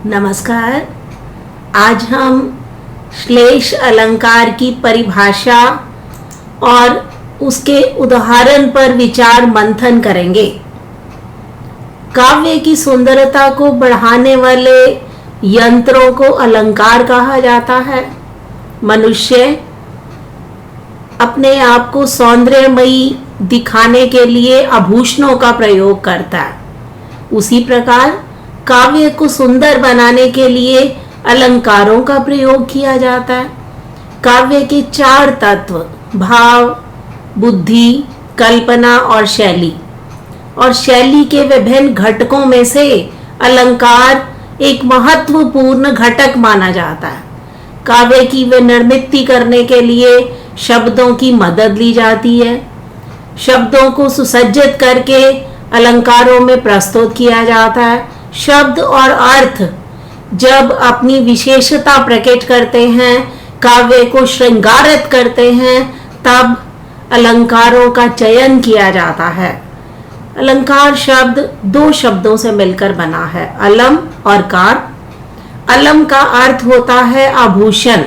नमस्कार। आज हम श्लेष अलंकार की परिभाषा और उसके उदाहरण पर विचार मंथन करेंगे। काव्य की सुंदरता को बढ़ाने वाले यंत्रों को अलंकार कहा जाता है। मनुष्य अपने आप को सौंदर्यमयी दिखाने के लिए आभूषणों का प्रयोग करता है। उसी प्रकार काव्य को सुंदर बनाने के लिए अलंकारों का प्रयोग किया जाता है। काव्य के 4 तत्व भाव, बुद्धि, कल्पना और शैली, और शैली के विभिन्न घटकों में से अलंकार एक महत्वपूर्ण घटक माना जाता है। काव्य की विनिर्मित करने के लिए शब्दों की मदद ली जाती है। शब्दों को सुसज्जित करके अलंकारों में प्रस्तुत किया जाता है। शब्द और अर्थ जब अपनी विशेषता प्रकट करते हैं, काव्य को श्रृंगारित करते हैं, तब अलंकारों का चयन किया जाता है। अलंकार शब्द 2 शब्दों से मिलकर बना है, अलम और कार। अलम का अर्थ होता है आभूषण।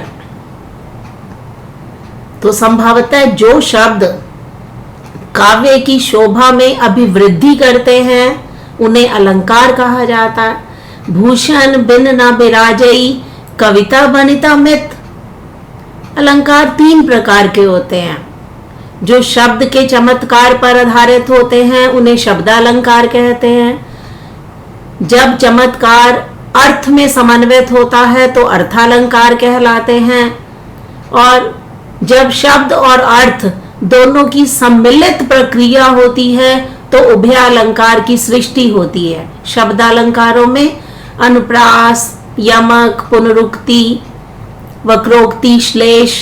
तो संभवतः जो शब्द काव्य की शोभा में अभिवृद्धि करते हैं उन्हें अलंकार कहा जाता है। भूषण बिन न बिराजई, कविता बनिता मित। अलंकार 3 प्रकार के होते हैं। जो शब्द के चमत्कार पर आधारित होते हैं उन्हें शब्दालंकार कहते हैं। जब चमत्कार अर्थ में समन्वित होता है तो अर्थालंकार कहलाते हैं। और जब शब्द और अर्थ दोनों की सम्मिलित प्रक्रिया होती है तो उभयालंकार की सृष्टि होती है। शब्दालंकारों में अनुप्रास, यमक, पुनरुक्ति, वक्रोक्ति, श्लेष।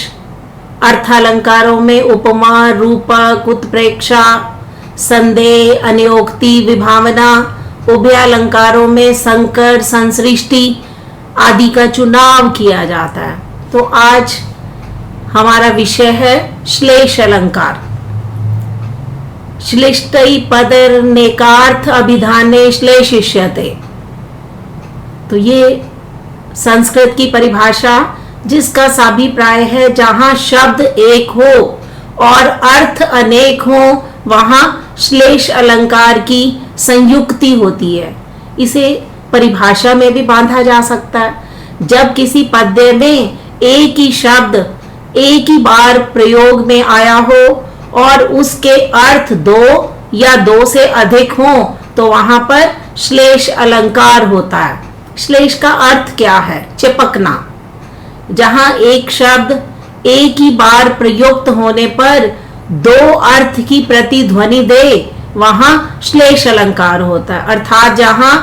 अर्थालंकारों में उपमा, रूपक, उत्प्रेक्षा, संदेह, अन्योक्ति, विभावना। उभयालंकारों में संकर, संसृष्टि आदि का चुनाव किया जाता है। तो आज हमारा विषय है श्लेष अलंकार। श्लिष्टै पदर्नेकार्थ अभिधाने श्लेषिष्यते। तो ये संस्कृत की परिभाषा जिसका साभिप्राय है जहां शब्द एक हो और अर्थ अनेक हो वहां श्लेष अलंकार की संयुक्ति होती है। इसे परिभाषा में भी बांधा जा सकता है। जब किसी पद्य में एक ही शब्द एक ही बार प्रयोग में आया हो और उसके अर्थ 2 या 2 से अधिक हो तो वहां पर श्लेष अलंकार होता है। श्लेष का अर्थ क्या है? चिपकना। जहां एक शब्द एक ही बार प्रयुक्त होने पर 2 अर्थ की प्रतिध्वनि दे वहां श्लेष अलंकार होता है। अर्थात जहां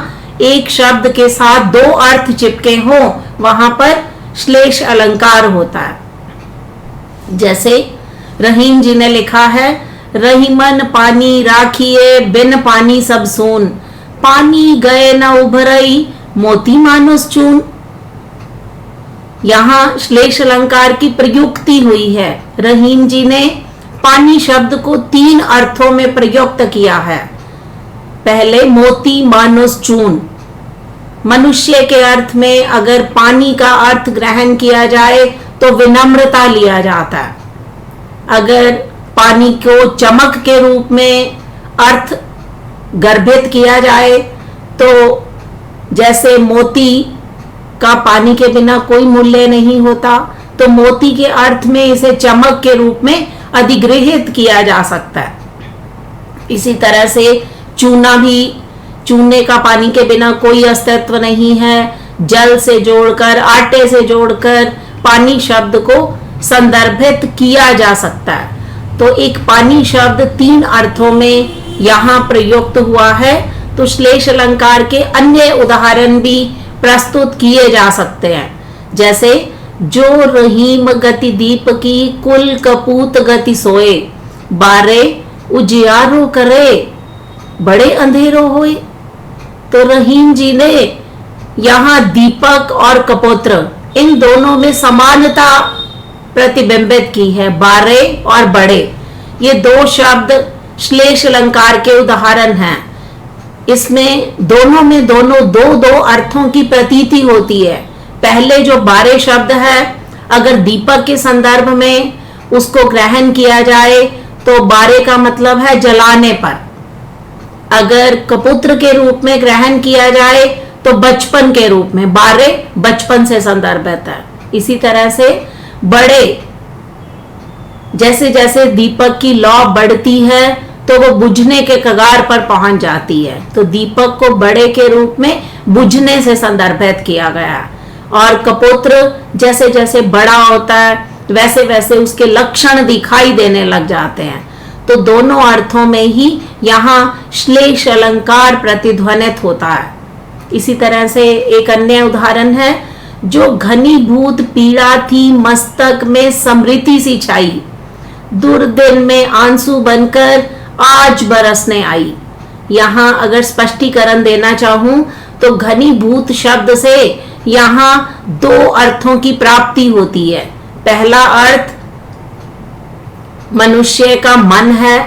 एक शब्द के साथ 2 अर्थ चिपके हो वहां पर श्लेष अलंकार होता है। जैसे रहीम जी ने लिखा है, रहीमन पानी राखिए, बिन पानी सब सून। पानी गए न उभरई, मोती मानुस चून। यहां श्लेष अलंकार की प्रयुक्ति हुई है। रहीम जी ने पानी शब्द को 3 अर्थों में प्रयुक्त किया है। पहले मोती मानुस चून। मनुष्य के अर्थ में अगर पानी का अर्थ ग्रहण किया जाए तो विनम्रता लिया जाता है। अगर पानी को चमक के रूप में अर्थ गर्भित किया जाए तो जैसे मोती का पानी के बिना कोई मूल्य नहीं होता, तो मोती के अर्थ में इसे चमक के रूप में अधिग्रहित किया जा सकता है। इसी तरह से चूना भी, चूने का पानी के बिना कोई अस्तित्व नहीं है। जल से जोड़कर, आटे से जोड़कर पानी शब्द को संदर्भित किया जा सकता है। तो एक पानी शब्द 3 अर्थों में यहाँ प्रयुक्त हुआ है। तो श्लेष अलंकार के अन्य उदाहरण भी प्रस्तुत किए जा सकते हैं। जैसे जो रहीम गति दीप की, कुल कपूत गति सोए। बारे उजियारो करे, बड़े अंधेरों होए। तो रहीम जी ने यहाँ दीपक और कपोत्र इन दोनों में समानता प्रतिबिंबित की है। बारे और बड़े, ये 2 शब्द श्लेष अलंकार के उदाहरण हैं। इसमें दोनों में दो दो अर्थों की प्रतीति होती है। पहले जो बारे शब्द है, अगर दीपक के संदर्भ में उसको ग्रहण किया जाए तो बारे का मतलब है जलाने पर। अगर कपुत्र के रूप में ग्रहण किया जाए तो बचपन के रूप में, बारे बचपन से संदर्भित है। इसी तरह से बड़े, जैसे जैसे दीपक की लौ बढ़ती है तो वो बुझने के कगार पर पहुंच जाती है, तो दीपक को बड़े के रूप में बुझने से संदर्भित किया गया। और कपोत्र जैसे जैसे बड़ा होता है वैसे वैसे उसके लक्षण दिखाई देने लग जाते हैं। तो दोनों अर्थों में ही यहाँ श्लेष अलंकार प्रतिध्वनित होता है। इसी तरह से एक अन्य उदाहरण है, जो घनीभूत पीड़ा थी मस्तक में समृति सी छाई, दुर्दिन में आंसू बनकर आज बरसने आई। यहाँ अगर स्पष्टीकरण देना चाहूं तो घनीभूत शब्द से यहाँ दो अर्थों की प्राप्ति होती है। पहला अर्थ मनुष्य का मन है,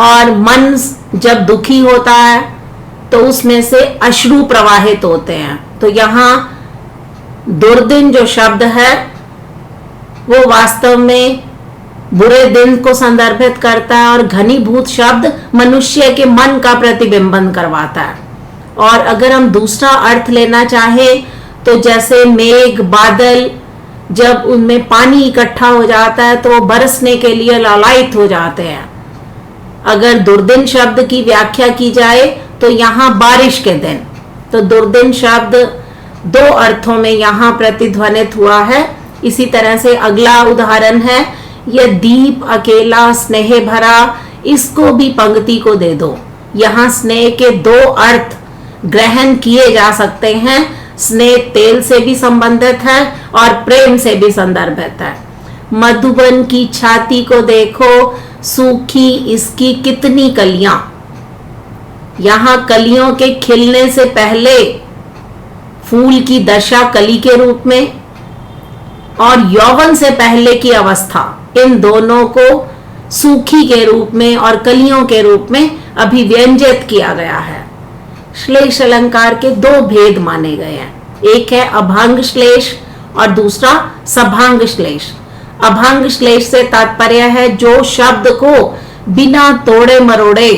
और मन जब दुखी होता है तो उसमें से अश्रु प्रवाहित होते हैं। तो यहाँ दुर्दिन जो शब्द है वो वास्तव में बुरे दिन को संदर्भित करता है, और घनीभूत शब्द मनुष्य के मन का प्रतिबिंबन करवाता है। और अगर हम दूसरा अर्थ लेना चाहे तो जैसे मेघ, बादल, जब उनमें पानी इकट्ठा हो जाता है तो वो बरसने के लिए लालायित हो जाते हैं। अगर दुर्दिन शब्द की व्याख्या की जाए तो यहाँ बारिश के दिन। तो दुर्दिन शब्द दो अर्थों में यहाँ प्रतिध्वनित हुआ है। इसी तरह से अगला उदाहरण है, यह दीप अकेला स्नेह भरा, इसको भी पंक्ति को दे दो। यहाँ स्नेह के दो अर्थ ग्रहण किए जा सकते हैं। स्नेह तेल से भी संबंधित है और प्रेम से भी संदर्भित है। मधुबन की छाती को देखो, सूखी इसकी कितनी कलियां। यहाँ कलियों के खिलने से पहले फूल की दशा कली के रूप में, और यौवन से पहले की अवस्था, इन दोनों को सूखी के रूप में और कलियों के रूप में अभिव्यंजित किया गया है। श्लेष अलंकार के दो भेद माने गए हैं, एक है अभंग श्लेष और दूसरा सभांग श्लेष। अभंग श्लेष से तात्पर्य है जो शब्द को बिना तोड़े मरोड़े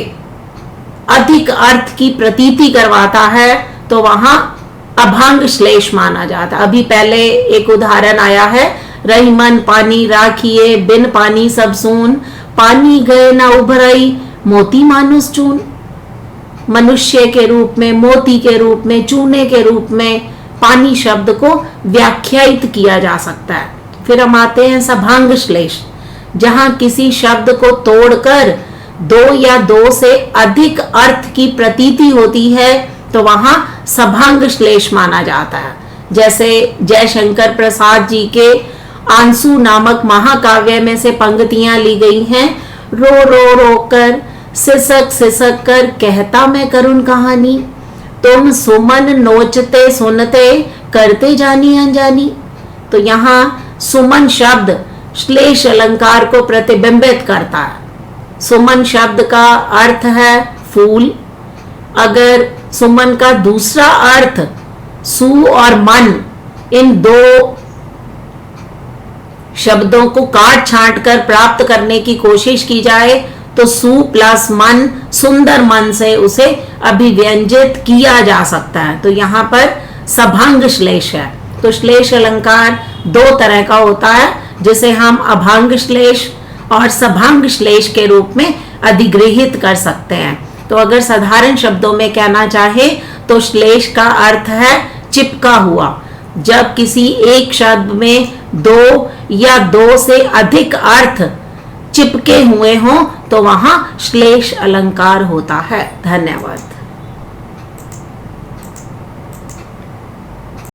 अधिक अर्थ की प्रतीति करवाता है, तो वहां अभंग श्लेष माना जाता। अभी पहले एक उदाहरण आया है, रही मन पानी राखिए, बिन पानी सब सून, पानी गए ना उभरई, मोती मानुस चून। मनुष्य के रूप में, मोती के रूप में, चूने के रूप में पानी शब्द को व्याख्यायित किया जा सकता है। फिर हम आते हैं सभांग श्लेष, जहां किसी शब्द को तोड़कर दो या दो से अधिक अर्थ की प्रतीति होती है तो वहां सभांग श्लेष माना जाता है। जैसे जयशंकर प्रसाद जी के आंसू नामक महाकाव्य में से पंक्तियां ली गई हैं, रो रो रो कर, सिसक सिसक कर कहता मैं करुण कहानी, तुम सुमन नोचते सुनते करते जानी अनजानी। तो यहाँ सुमन शब्द श्लेष अलंकार को प्रतिबिंबित करता है। सुमन शब्द का अर्थ है फूल। अगर सुमन का दूसरा अर्थ सु और मन, इन दो शब्दों को काट छांट कर प्राप्त करने की कोशिश की जाए तो सु प्लस मन, सुंदर मन से उसे अभिव्यंजित किया जा सकता है। तो यहाँ पर सभांग श्लेष है। तो श्लेष अलंकार दो तरह का होता है, जिसे हम अभंग श्लेष और सभांग श्लेष के रूप में अधिग्रहित कर सकते हैं। तो अगर साधारण शब्दों में कहना चाहे तो श्लेष का अर्थ है चिपका हुआ। जब किसी एक शब्द में दो या दो से अधिक अर्थ चिपके हुए हों तो वहां श्लेष अलंकार होता है। धन्यवाद।